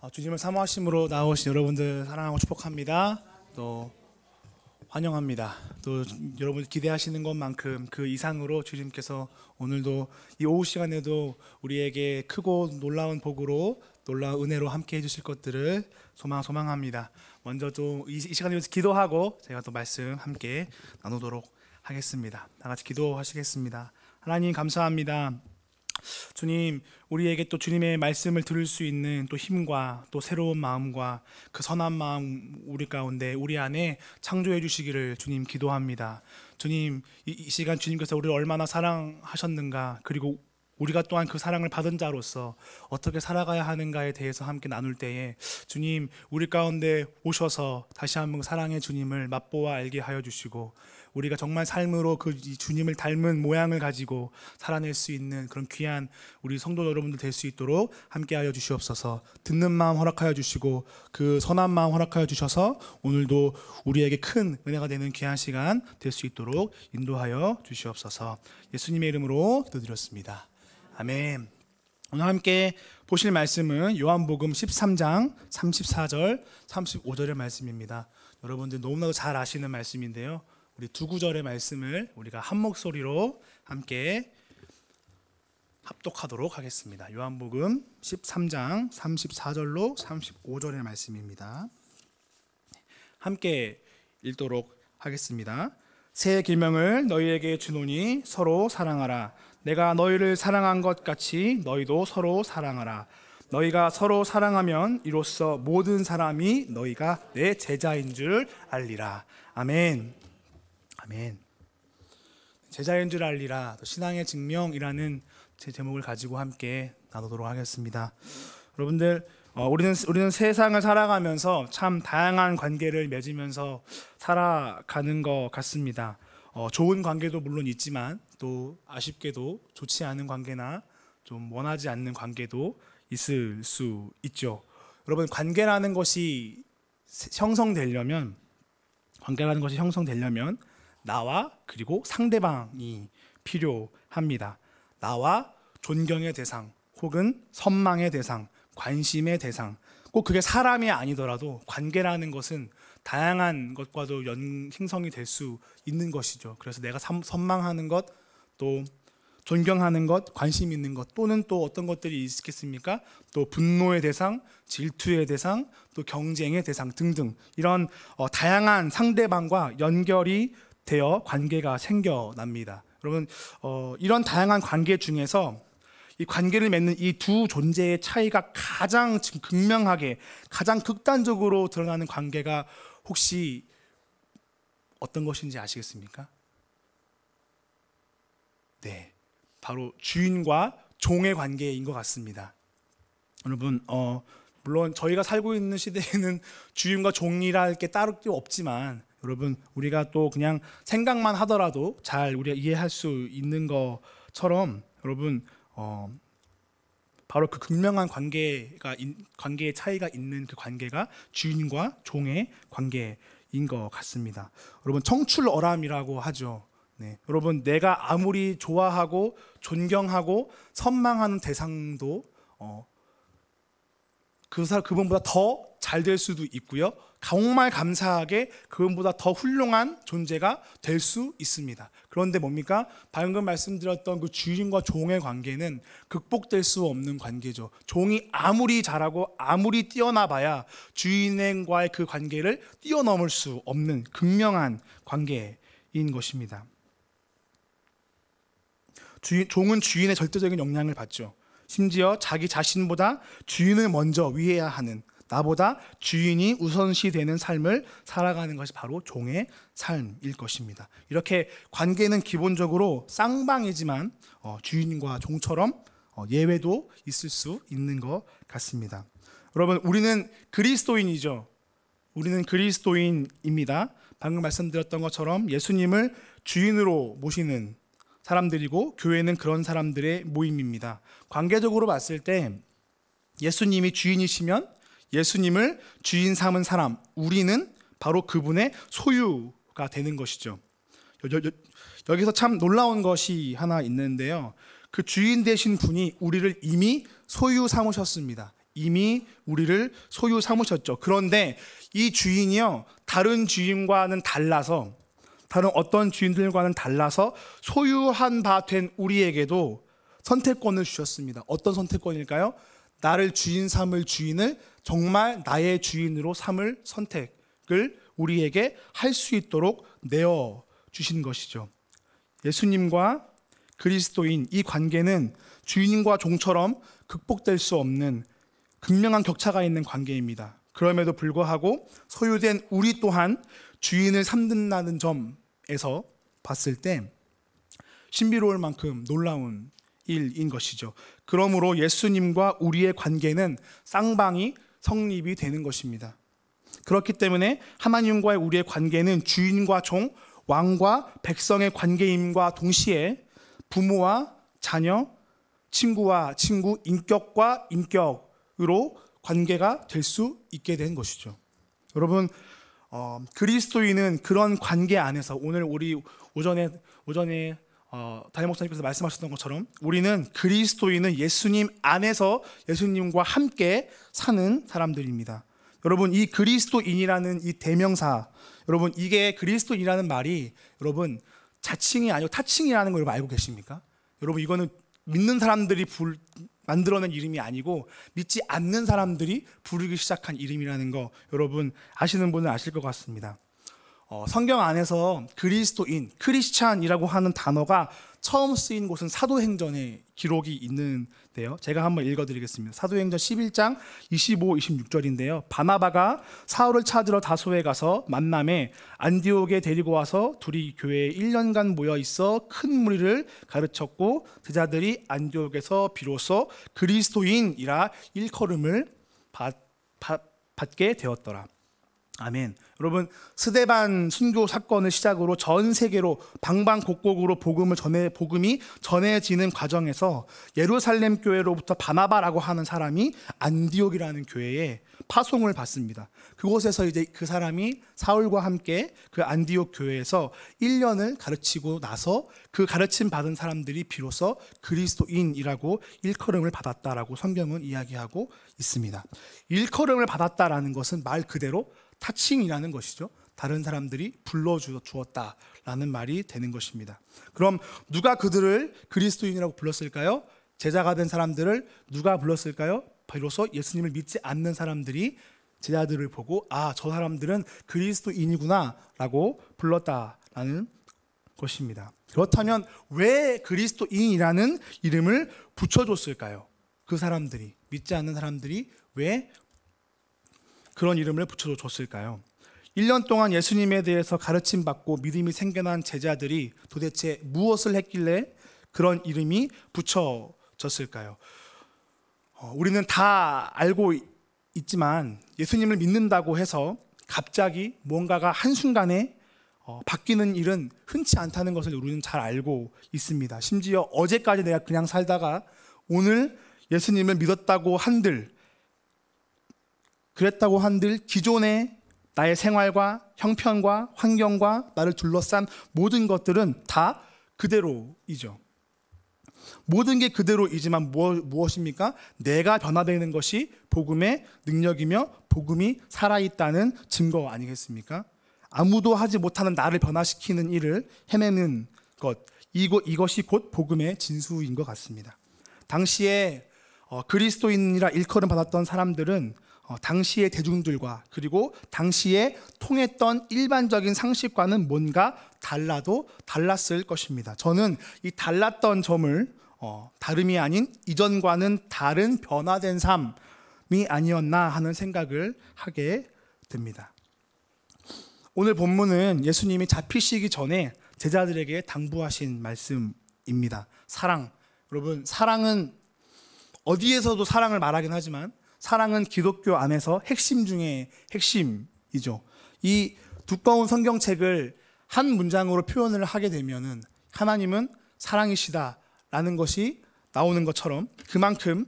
주님을 사모하심으로 나오신 여러분들 사랑하고 축복합니다. 또 환영합니다. 또 여러분 기대하시는 것만큼 그 이상으로 주님께서 오늘도 이 오후 시간에도 우리에게 크고 놀라운 복으로 놀라운 은혜로 함께 해주실 것들을 소망합니다. 먼저 또 이 시간에 기도하고 제가 또 말씀 함께 나누도록 하겠습니다. 다 같이 기도하시겠습니다. 하나님 감사합니다. 주님, 우리에게 또 주님의 말씀을 들을 수 있는 또 힘과 또 새로운 마음과 그 선한 마음 우리 가운데 우리 안에 창조해 주시기를 주님 기도합니다. 주님, 이 시간 주님께서 우리를 얼마나 사랑하셨는가, 그리고 우리가 또한 그 사랑을 받은 자로서 어떻게 살아가야 하는가에 대해서 함께 나눌 때에 주님, 우리 가운데 오셔서 다시 한번 사랑의 주님을 맛보아 알게 하여 주시고 우리가 정말 삶으로 그 주님을 닮은 모양을 가지고 살아낼 수 있는 그런 귀한 우리 성도 여러분들 될 수 있도록 함께하여 주시옵소서. 듣는 마음 허락하여 주시고 그 선한 마음 허락하여 주셔서 오늘도 우리에게 큰 은혜가 되는 귀한 시간 될 수 있도록 인도하여 주시옵소서. 예수님의 이름으로 기도드렸습니다. 아멘. 오늘 함께 보실 말씀은 요한복음 13장 34절 35절의 말씀입니다. 여러분들 너무나도 잘 아시는 말씀인데요, 우리 두 구절의 말씀을 우리가 한 목소리로 함께 합독하도록 하겠습니다. 요한복음 13장 34절로 35절의 말씀입니다. 함께 읽도록 하겠습니다. 새 계명을 너희에게 주노니 서로 사랑하라. 내가 너희를 사랑한 것 같이 너희도 서로 사랑하라. 너희가 서로 사랑하면 이로써 모든 사람이 너희가 내 제자인 줄 알리라. 아멘. 아멘. 제자인 줄 알리라, 신앙의 증명이라는 제 제목을 가지고 함께 나누도록 하겠습니다. 여러분들, 우리는 세상을 살아가면서 참 다양한 관계를 맺으면서 살아가는 것 같습니다. 좋은 관계도 물론 있지만 또 아쉽게도 좋지 않은 관계나 좀 원하지 않는 관계도 있을 수 있죠. 여러분, 관계라는 것이 형성되려면 나와 그리고 상대방이 필요합니다. 나와 존경의 대상 혹은 선망의 대상, 관심의 대상, 꼭 그게 사람이 아니더라도 관계라는 것은 다양한 것과도 형성이 될 수 있는 것이죠. 그래서 내가 선망하는 것, 또 존경하는 것, 관심 있는 것, 또는 또 어떤 것들이 있겠습니까? 또 분노의 대상, 질투의 대상, 또 경쟁의 대상 등등, 이런 다양한 상대방과 연결이 되어 관계가 생겨납니다. 여러분, 이런 다양한 관계 중에서 이 관계를 맺는 이 두 존재의 차이가 가장 극명하게, 가장 극단적으로 드러나는 관계가 혹시 어떤 것인지 아시겠습니까? 네, 바로 주인과 종의 관계인 것 같습니다. 여러분, 물론 저희가 살고 있는 시대에는 주인과 종이라 할 게 따로 없지만, 여러분, 우리가 또 그냥 생각만 하더라도 잘 우리가 이해할 수 있는 것처럼, 여러분, 바로 그 극명한 관계의 차이가 있는 그 관계가 주인과 종의 관계인 것 같습니다. 여러분, 청출어람이라고 하죠. 네, 여러분, 내가 아무리 좋아하고 존경하고 선망하는 대상도 그분보다 더 잘 될 수도 있고요, 정말 감사하게 그분보다 더 훌륭한 존재가 될 수 있습니다. 그런데 뭡니까? 방금 말씀드렸던 그 주인과 종의 관계는 극복될 수 없는 관계죠. 종이 아무리 잘하고 아무리 뛰어나 봐야 주인과의 그 관계를 뛰어넘을 수 없는 극명한 관계인 것입니다. 종은 주인의 절대적인 영향을 받죠. 심지어 자기 자신보다 주인을 먼저 위해야 하는, 나보다 주인이 우선시 되는 삶을 살아가는 것이 바로 종의 삶일 것입니다. 이렇게 관계는 기본적으로 쌍방이지만 주인과 종처럼 예외도 있을 수 있는 것 같습니다. 여러분, 우리는 그리스도인이죠. 우리는 그리스도인입니다. 방금 말씀드렸던 것처럼 예수님을 주인으로 모시는 사람들이고, 교회는 그런 사람들의 모임입니다. 관계적으로 봤을 때 예수님이 주인이시면 예수님을 주인 삼은 사람, 우리는 바로 그분의 소유가 되는 것이죠. 여기서 참 놀라운 것이 하나 있는데요, 그 주인 되신 분이 우리를 이미 소유 삼으셨습니다. 이미 우리를 소유 삼으셨죠. 그런데 이 주인이요, 다른 주인과는 달라서, 다른 어떤 주인들과는 달라서 소유한 바 된 우리에게도 선택권을 주셨습니다. 어떤 선택권일까요? 나를 주인 삼을 주인을 정말 나의 주인으로 삼을 선택을 우리에게 할 수 있도록 내어 주신 것이죠. 예수님과 그리스도인 이 관계는 주인과 종처럼 극복될 수 없는 극명한 격차가 있는 관계입니다. 그럼에도 불구하고 소유된 우리 또한 주인을 삼는다는 점에서 봤을 때 신비로울 만큼 놀라운 일인 것이죠. 그러므로 예수님과 우리의 관계는 쌍방이 성립이 되는 것입니다. 그렇기 때문에 하나님과의 우리의 관계는 주인과 종, 왕과 백성의 관계임과 동시에 부모와 자녀, 친구와 친구, 인격과 인격으로 관계가 될 수 있게 된 것이죠. 여러분, 그리스도인은 그런 관계 안에서 오늘 우리 오전에 담임 목사님께서 말씀하셨던 것처럼 우리는 그리스도인은 예수님 안에서 예수님과 함께 사는 사람들입니다. 여러분, 이 그리스도인이라는 이 대명사, 여러분 이게 그리스도인이라는 말이 여러분 자칭이 아니고 타칭이라는 걸 알고 계십니까? 여러분 이거는 믿는 사람들이 만들어낸 이름이 아니고 믿지 않는 사람들이 부르기 시작한 이름이라는 거 여러분 아시는 분은 아실 것 같습니다. 성경 안에서 그리스도인, 크리스찬이라고 하는 단어가 처음 쓰인 곳은 사도행전에 기록이 있는데요. 제가 한번 읽어드리겠습니다. 사도행전 11장 25, 26절인데요. 바나바가 사울을 찾으러 다소에 가서 만남에 안디옥에 데리고 와서 둘이 교회에 1년간 모여 있어 큰 무리를 가르쳤고 제자들이 안디옥에서 비로소 그리스도인이라 일컬음을 받게 되었더라. 아멘. 여러분, 스데반 순교 사건을 시작으로 전 세계로 방방곡곡으로 복음이 전해지는 과정에서 예루살렘 교회로부터 바나바라고 하는 사람이 안디옥이라는 교회에 파송을 받습니다. 그곳에서 이제 그 사람이 사울과 함께 그 안디옥 교회에서 1년을 가르치고 나서 그 가르침 받은 사람들이 비로소 그리스도인이라고 일컬음을 받았다라고 성경은 이야기하고 있습니다. 일컬음을 받았다라는 것은 말 그대로 타칭이라는 것이죠. 다른 사람들이 불러주었다라는 말이 되는 것입니다. 그럼 누가 그들을 그리스도인이라고 불렀을까요? 제자가 된 사람들을 누가 불렀을까요? 비로소 예수님을 믿지 않는 사람들이 제자들을 보고 저 사람들은 그리스도인이구나 라고 불렀다라는 것입니다. 그렇다면 왜 그리스도인이라는 이름을 붙여줬을까요? 그 사람들이, 믿지 않는 사람들이 왜 그런 이름을 붙여줬을까요? 1년 동안 예수님에 대해서 가르침받고 믿음이 생겨난 제자들이 도대체 무엇을 했길래 그런 이름이 붙여졌을까요? 우리는 다 알고 있지만 예수님을 믿는다고 해서 갑자기 뭔가가 한순간에 바뀌는 일은 흔치 않다는 것을 우리는 잘 알고 있습니다. 심지어 어제까지 내가 그냥 살다가 오늘 예수님을 믿었다고 한들, 그랬다고 한들 기존의 나의 생활과 형편과 환경과 나를 둘러싼 모든 것들은 다 그대로이죠. 모든 게 그대로이지만 무엇입니까? 내가 변화되는 것이 복음의 능력이며 복음이 살아있다는 증거 아니겠습니까? 아무도 하지 못하는 나를 변화시키는 일을 해내는 것, 이것이 곧 복음의 진수인 것 같습니다. 당시에 그리스도인이라 일컬음 받았던 사람들은 당시의 대중들과 그리고 당시에 통했던 일반적인 상식과는 뭔가 달랐을 것입니다. 저는 이 달랐던 점을 다름이 아닌 이전과는 다른 변화된 삶이 아니었나 하는 생각을 하게 됩니다. 오늘 본문은 예수님이 잡히시기 전에 제자들에게 당부하신 말씀입니다. 사랑. 여러분, 사랑은 어디에서도 사랑을 말하긴 하지만 사랑은 기독교 안에서 핵심 중에 핵심이죠. 이 두꺼운 성경책을 한 문장으로 표현을 하게 되면은 하나님은 사랑이시다라는 것이 나오는 것처럼 그만큼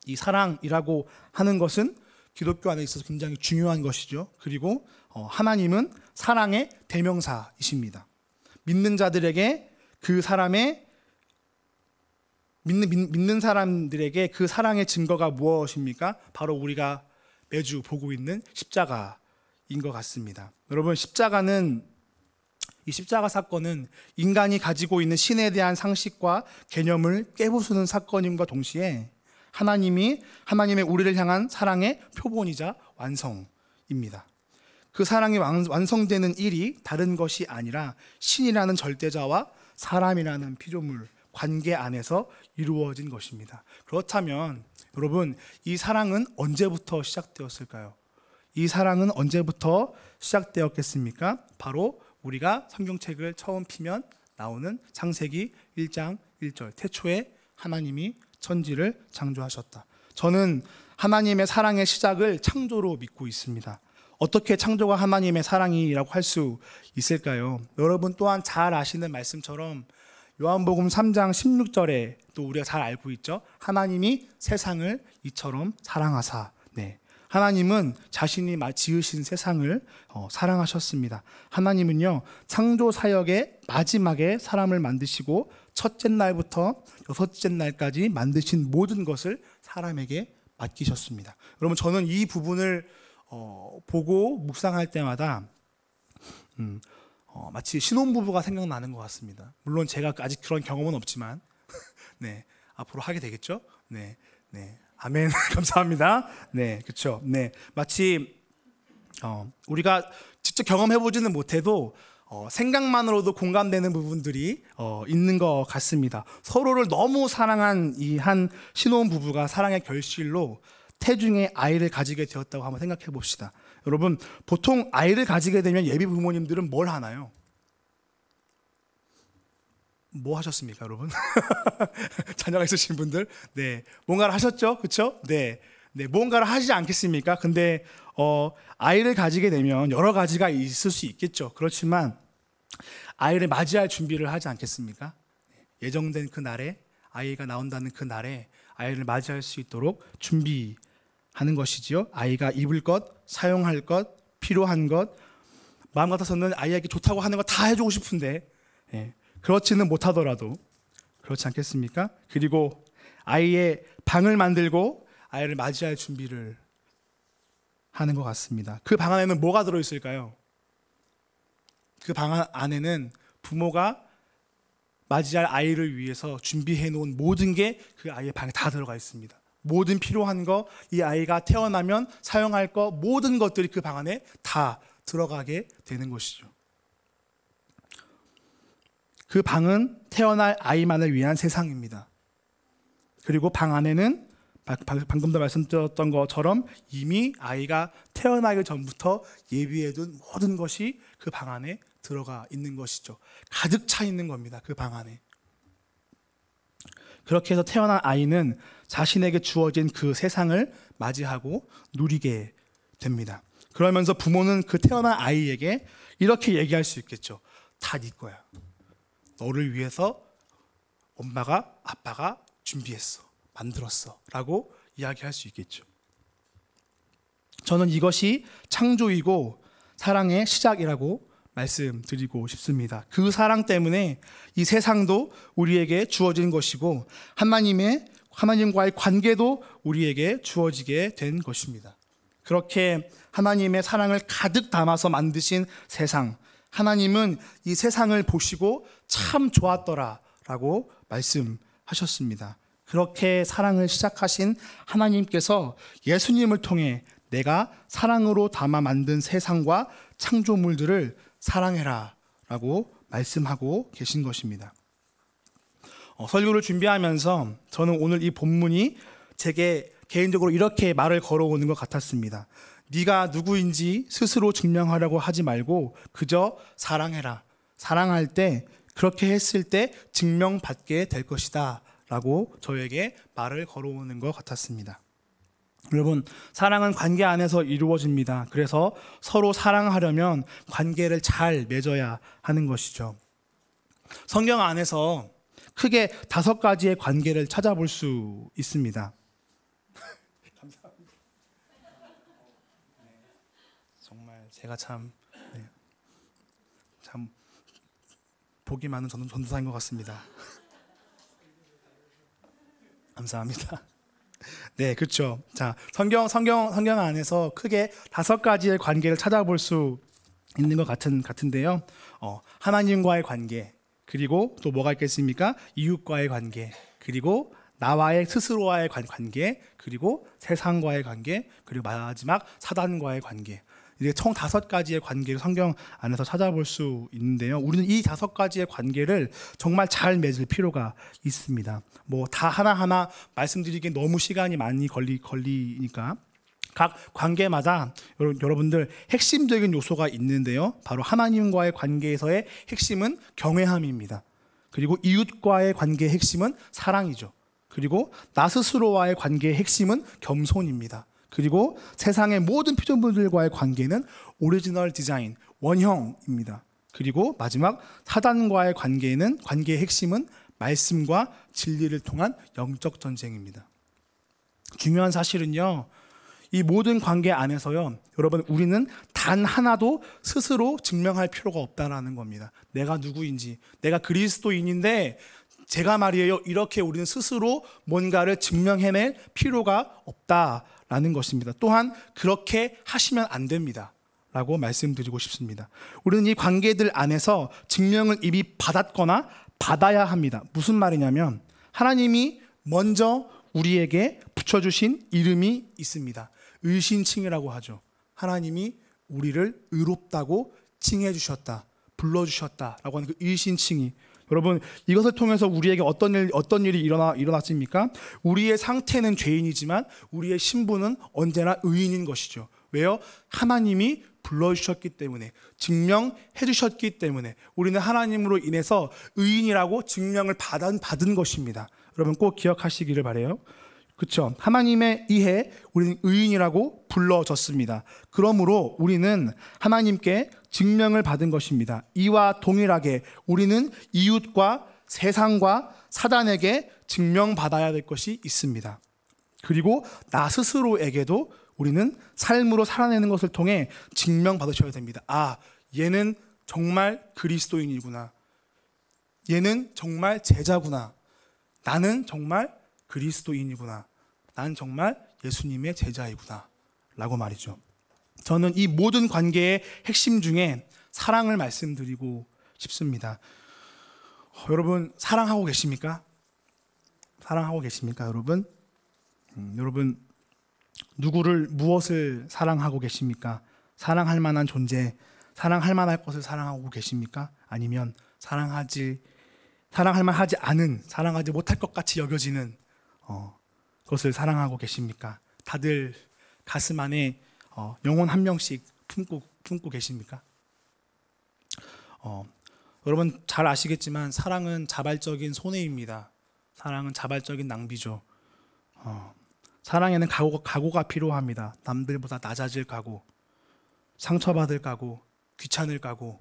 이 사랑이라고 하는 것은 기독교 안에 있어서 굉장히 중요한 것이죠. 그리고 하나님은 사랑의 대명사이십니다. 믿는 자들에게 그 사람의 믿는 사람들에게 그 사랑의 증거가 무엇입니까? 바로 우리가 매주 보고 있는 십자가인 것 같습니다. 여러분, 이 십자가 사건은 인간이 가지고 있는 신에 대한 상식과 개념을 깨부수는 사건임과 동시에 하나님의 우리를 향한 사랑의 표본이자 완성입니다. 그 사랑이 완성되는 일이 다른 것이 아니라 신이라는 절대자와 사람이라는 피조물 관계 안에서 이루어진 것입니다. 그렇다면 여러분, 이 사랑은 언제부터 시작되었을까요? 이 사랑은 언제부터 시작되었겠습니까? 바로 우리가 성경책을 처음 피면 나오는 창세기 1장 1절, 태초에 하나님이 천지를 창조하셨다. 저는 하나님의 사랑의 시작을 창조로 믿고 있습니다. 어떻게 창조가 하나님의 사랑이라고 할 수 있을까요? 여러분 또한 잘 아시는 말씀처럼 요한복음 3장 16절에 또 우리가 잘 알고 있죠. 하나님이 세상을 이처럼 사랑하사. 하나님은 자신이 지으신 세상을 사랑하셨습니다. 하나님은요, 창조 사역의 마지막에 사람을 만드시고 첫째 날부터 여섯째 날까지 만드신 모든 것을 사람에게 맡기셨습니다. 여러분, 저는 이 부분을 보고 묵상할 때마다 마치 신혼부부가 생각나는 것 같습니다. 물론 제가 아직 그런 경험은 없지만 앞으로 하게 되겠죠. 아멘. 감사합니다. 그렇죠. 마치 우리가 직접 경험해보지는 못해도 생각만으로도 공감되는 부분들이 있는 것 같습니다. 서로를 너무 사랑한 이 한 신혼부부가 사랑의 결실로 태중에 아이를 가지게 되었다고 한번 생각해 봅시다. 여러분, 보통 아이를 가지게 되면 예비 부모님들은 뭘 하나요? 뭐 하셨습니까, 여러분? 자녀가 있으신 분들, 뭔가를 하셨죠, 그렇죠? 뭔가를 하지 않겠습니까? 근데 아이를 가지게 되면 여러 가지가 있을 수 있겠죠. 그렇지만 아이를 맞이할 준비를 하지 않겠습니까? 예정된 그 날에, 아이가 나온다는 그 날에 아이를 맞이할 수 있도록 준비하는 것이지요. 아이가 입을 것, 사용할 것, 필요한 것, 마음 같아서는 아이에게 좋다고 하는 거 다 해주고 싶은데 그렇지는 못하더라도 그렇지 않겠습니까? 그리고 아이의 방을 만들고 아이를 맞이할 준비를 하는 것 같습니다. 그 방 안에는 뭐가 들어있을까요? 그 방 안에는 부모가 맞이할 아이를 위해서 준비해 놓은 모든 게 그 아이의 방에 다 들어가 있습니다. 모든 필요한 거, 이 아이가 태어나면 사용할 거, 모든 것들이 그 방 안에 다 들어가게 되는 것이죠. 그 방은 태어날 아이만을 위한 세상입니다. 그리고 방 안에는 방금도 말씀드렸던 것처럼 이미 아이가 태어나기 전부터 예비해둔 모든 것이 그 방 안에 들어가 있는 것이죠. 가득 차 있는 겁니다. 그 방 안에. 그렇게 해서 태어난 아이는 자신에게 주어진 그 세상을 맞이하고 누리게 됩니다. 그러면서 부모는 그 태어난 아이에게 이렇게 얘기할 수 있겠죠. 다 네 거야. 너를 위해서 엄마가, 아빠가 준비했어, 만들었어 라고 이야기할 수 있겠죠. 저는 이것이 창조이고 사랑의 시작이라고 말씀드리고 싶습니다. 그 사랑 때문에 이 세상도 우리에게 주어진 것이고 하나님과의 관계도 우리에게 주어지게 된 것입니다. 그렇게 하나님의 사랑을 가득 담아서 만드신 세상, 하나님은 이 세상을 보시고 참 좋았더라 라고 말씀하셨습니다. 그렇게 사랑을 시작하신 하나님께서 예수님을 통해 내가 사랑으로 담아 만든 세상과 창조물들을 사랑해라 라고 말씀하고 계신 것입니다. 설교를 준비하면서 저는 오늘 이 본문이 제게 개인적으로 이렇게 말을 걸어오는 것 같았습니다. 네가 누구인지 스스로 증명하려고 하지 말고 그저 사랑해라. 사랑할 때, 그렇게 했을 때 증명받게 될 것이다 라고 저에게 말을 걸어오는 것 같았습니다. 여러분, 사랑은 관계 안에서 이루어집니다. 그래서 서로 사랑하려면 관계를 잘 맺어야 하는 것이죠. 성경 안에서 크게 5가지의 관계를 찾아볼 수 있습니다. 감사합니다. 정말 제가 참 복이 많은 전도사인 것 같습니다. 감사합니다. 네, 그렇죠. 자, 성경 안에서 크게 5가지의 관계를 찾아볼 수 있는 것 같은데요. 하나님과의 관계, 그리고 또 뭐가 있겠습니까? 이웃과의 관계, 그리고 나와의 스스로와의 관계, 그리고 세상과의 관계, 그리고 마지막 사단과의 관계. 이게 총 5가지의 관계를 성경 안에서 찾아볼 수 있는데요. 우리는 이 5가지의 관계를 정말 잘 맺을 필요가 있습니다. 뭐 다 하나하나 말씀드리기엔 너무 시간이 많이 걸리니까 각 관계마다 여러분들 핵심적인 요소가 있는데요. 바로 하나님과의 관계에서의 핵심은 경외함입니다. 그리고 이웃과의 관계의 핵심은 사랑이죠. 그리고 나 스스로와의 관계의 핵심은 겸손입니다. 그리고 세상의 모든 피조물들과의 관계는 오리지널 디자인, 원형입니다. 그리고 마지막 사단과의 관계의 핵심은 말씀과 진리를 통한 영적 전쟁입니다. 중요한 사실은요, 이 모든 관계 안에서요, 여러분, 우리는 단 하나도 스스로 증명할 필요가 없다는 겁니다. 내가 누구인지, 내가 그리스도인인데 제가 말이에요, 이렇게 우리는 스스로 뭔가를 증명해낼 필요가 없다라는 것입니다. 또한 그렇게 하시면 안 됩니다 라고 말씀드리고 싶습니다. 우리는 이 관계들 안에서 증명을 이미 받았거나 받아야 합니다. 무슨 말이냐면 하나님이 먼저 우리에게 붙여주신 이름이 있습니다. 의신칭이라고 하죠. 하나님이 우리를 의롭다고 칭해주셨다, 불러주셨다라고 하는 그 의신칭이, 여러분, 이것을 통해서 우리에게 어떤 일이 일어났습니까? 우리의 상태는 죄인이지만 우리의 신분은 언제나 의인인 것이죠. 왜요? 하나님이 불러주셨기 때문에, 증명해 주셨기 때문에 우리는 하나님으로 인해서 의인이라고 증명을 받은 것입니다. 여러분 꼭 기억하시기를 바라요. 그렇죠? 하나님에 의해 우리는 의인이라고 불러졌습니다. 그러므로 우리는 하나님께 증명을 받은 것입니다. 이와 동일하게 우리는 이웃과 세상과 사단에게 증명받아야 될 것이 있습니다. 그리고 나 스스로에게도 우리는 삶으로 살아내는 것을 통해 증명받으셔야 됩니다. 아, 얘는 정말 그리스도인이구나. 얘는 정말 제자구나. 나는 정말 그리스도인이구나. 난 정말 예수님의 제자이구나 라고 말이죠. 저는 이 모든 관계의 핵심 중에 사랑을 말씀드리고 싶습니다. 여러분 사랑하고 계십니까? 사랑하고 계십니까 여러분? 여러분 누구를, 무엇을 사랑하고 계십니까? 사랑할 만한 존재, 사랑할 만할 것을 사랑하고 계십니까? 아니면 사랑할 만하지 않은, 사랑하지 못할 것 같이 여겨지는 그것을 사랑하고 계십니까? 다들 가슴 안에 영혼 한 명씩 품고 계십니까? 여러분 잘 아시겠지만 사랑은 자발적인 손해입니다. 사랑은 자발적인 낭비죠. 사랑에는 각오가 필요합니다. 남들보다 낮아질 각오, 상처받을 각오, 귀찮을 각오,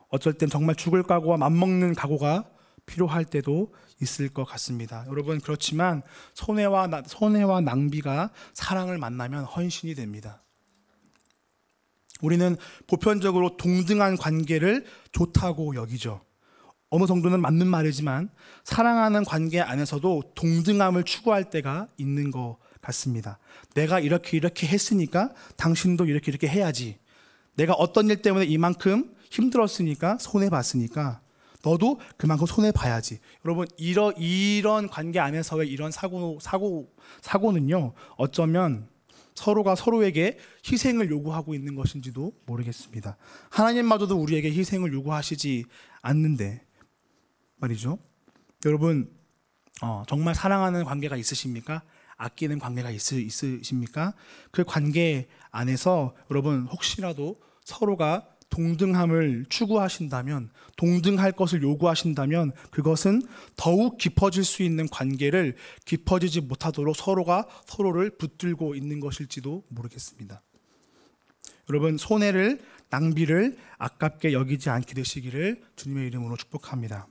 어쩔 땐 정말 죽을 각오와 맞먹는 각오가 필요할 때도 있을 것 같습니다. 여러분 그렇지만 손해와 낭비가 사랑을 만나면 헌신이 됩니다. 우리는 보편적으로 동등한 관계를 좋다고 여기죠. 어느 정도는 맞는 말이지만 사랑하는 관계 안에서도 동등함을 추구할 때가 있는 것 같습니다. 내가 이렇게 했으니까 당신도 이렇게 해야지. 내가 어떤 일 때문에 이만큼 힘들었으니까, 손해봤으니까 너도 그만큼 손해봐야지. 여러분 이런 관계 안에서의 이런 사고는요, 어쩌면 서로가 서로에게 희생을 요구하고 있는 것인지도 모르겠습니다. 하나님마저도 우리에게 희생을 요구하시지 않는데 말이죠. 여러분 정말 사랑하는 관계가 있으십니까? 아끼는 관계가 있으십니까? 그 관계 안에서 여러분 혹시라도 서로가 동등함을 추구하신다면, 동등할 것을 요구하신다면 그것은 더욱 깊어질 수 있는 관계를 깊어지지 못하도록 서로가 서로를 붙들고 있는 것일지도 모르겠습니다. 여러분 손해를, 낭비를 아깝게 여기지 않게 되시기를 주님의 이름으로 축복합니다.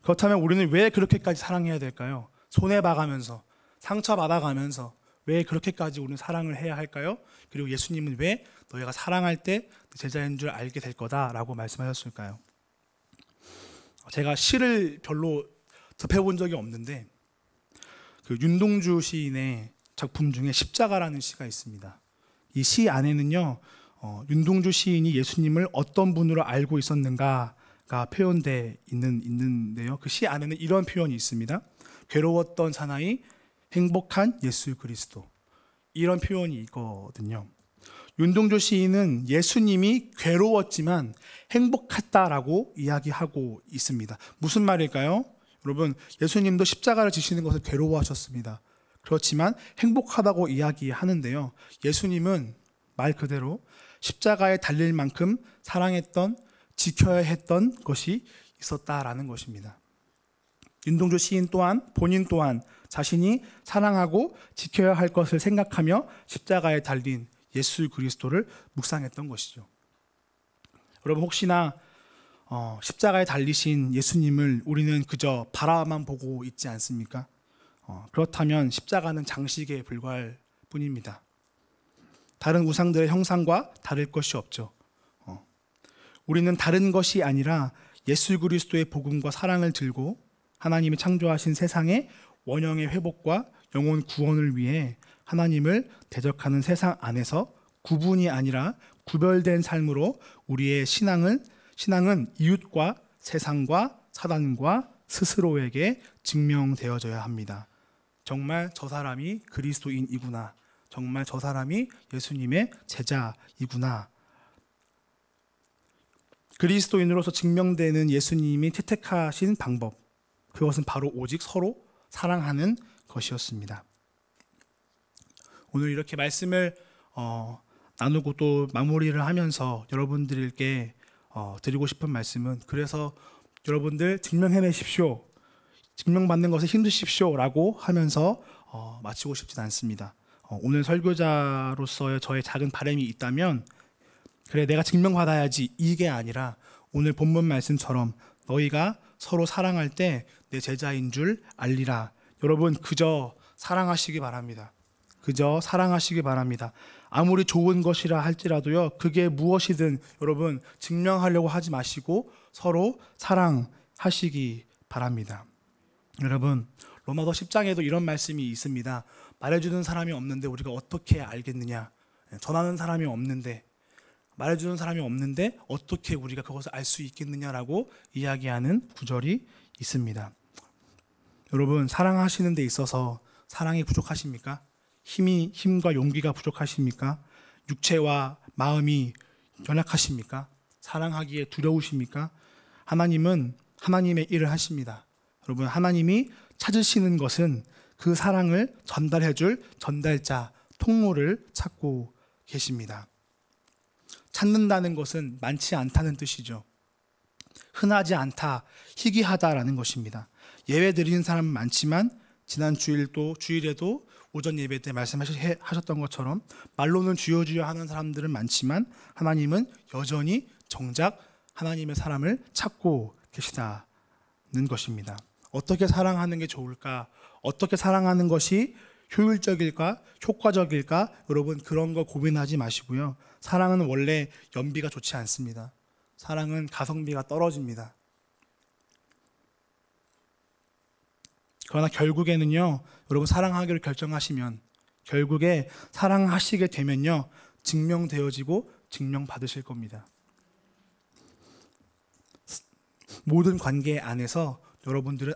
그렇다면 우리는 왜 그렇게까지 사랑해야 될까요? 손해봐가면서, 상처받아가면서 왜 그렇게까지 우리는 사랑을 해야 할까요? 그리고 예수님은 왜 너희가 사랑할 때 제자인 줄 알게 될 거다라고 말씀하셨을까요? 제가 시를 별로 접해본 적이 없는데 그 윤동주 시인의 작품 중에 십자가라는 시가 있습니다. 이 시 안에는요, 윤동주 시인이 예수님을 어떤 분으로 알고 있었는가가 표현되어 있는데요. 그 시 안에는 이런 표현이 있습니다. 괴로웠던 사나이, 행복한 예수 그리스도. 이런 표현이 있거든요. 윤동주 시인은 예수님이 괴로웠지만 행복했다라고 이야기하고 있습니다. 무슨 말일까요? 여러분, 예수님도 십자가를 지시는 것을 괴로워하셨습니다. 그렇지만 행복하다고 이야기하는데요. 예수님은 말 그대로 십자가에 달릴 만큼 사랑했던, 지켜야 했던 것이 있었다라는 것입니다. 윤동주 시인 또한 본인 또한 자신이 사랑하고 지켜야 할 것을 생각하며 십자가에 달린 예수 그리스도를 묵상했던 것이죠. 여러분, 혹시나 십자가에 달리신 예수님을 우리는 그저 바라만 보고 있지 않습니까? 그렇다면 십자가는 장식에 불과할 뿐입니다. 다른 우상들의 형상과 다를 것이 없죠. 우리는 다른 것이 아니라 예수 그리스도의 복음과 사랑을 들고 하나님이 창조하신 세상의 원형의 회복과 영혼 구원을 위해 하나님을 대적하는 세상 안에서 구분이 아니라 구별된 삶으로 우리의 신앙은 이웃과 세상과 사단과 스스로에게 증명되어져야 합니다. 정말 저 사람이 그리스도인이구나. 정말 저 사람이 예수님의 제자이구나. 그리스도인으로서 증명되는 예수님이 채택하신 방법, 그것은 바로 오직 서로 사랑하는 것이었습니다. 오늘 이렇게 말씀을 나누고 또 마무리를 하면서 여러분들께 드리고 싶은 말씀은, 그래서 여러분들 증명해내십시오, 증명받는 것에 힘드십시오 라고 하면서 마치고 싶진 않습니다. 오늘 설교자로서의 저의 작은 바람이 있다면, 그래 내가 증명받아야지, 이게 아니라 오늘 본문 말씀처럼 너희가 서로 사랑할 때 내 제자인 줄 알리라. 여러분, 그저 사랑하시기 바랍니다. 그저 사랑하시기 바랍니다. 아무리 좋은 것이라 할지라도요, 그게 무엇이든 여러분 증명하려고 하지 마시고 서로 사랑하시기 바랍니다. 여러분, 로마서 10장에도 이런 말씀이 있습니다. 말해주는 사람이 없는데 우리가 어떻게 알겠느냐. 전하는 사람이 없는데, 말해주는 사람이 없는데 어떻게 우리가 그것을 알 수 있겠느냐라고 이야기하는 구절이 있습니다. 여러분, 사랑하시는 데 있어서 사랑이 부족하십니까? 힘과 용기가 부족하십니까? 육체와 마음이 연약하십니까? 사랑하기에 두려우십니까? 하나님은 하나님의 일을 하십니다. 여러분, 하나님이 찾으시는 것은 그 사랑을 전달해줄 전달자, 통로를 찾고 계십니다. 찾는다는 것은 많지 않다는 뜻이죠. 흔하지 않다, 희귀하다라는 것입니다. 예배 드리는 사람은 많지만 지난 주일에도 오전 예배 때 말씀하셨던 것처럼 말로는 주여 주여 하는 사람들은 많지만 하나님은 여전히 정작 하나님의 사람을 찾고 계시다는 것입니다. 어떻게 사랑하는 게 좋을까? 어떻게 사랑하는 것이 효율적일까? 효과적일까? 여러분, 그런 거 고민하지 마시고요. 사랑은 원래 연비가 좋지 않습니다. 사랑은 가성비가 떨어집니다. 그러나 결국에는요, 여러분, 사랑하기를 결정하시면, 결국에 사랑하시게 되면요, 증명되어지고 증명받으실 겁니다. 모든 관계 안에서 여러분들은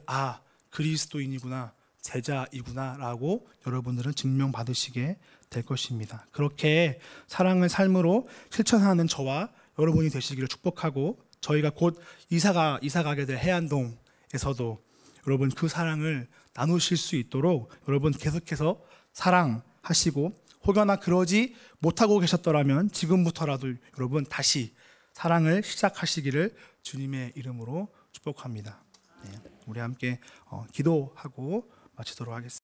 그리스도인이구나, 제자이구나 라고 여러분들은 증명받으시게 될 것입니다. 그렇게 사랑을 삶으로 실천하는 저와 여러분이 되시기를 축복하고, 저희가 곧 이사 가게 될 해안동에서도 여러분 그 사랑을 나누실 수 있도록 여러분 계속해서 사랑하시고, 혹여나 그러지 못하고 계셨더라면 지금부터라도 여러분 다시 사랑을 시작하시기를 주님의 이름으로 축복합니다. 네, 우리 함께 기도하고 마치도록 하겠습니다.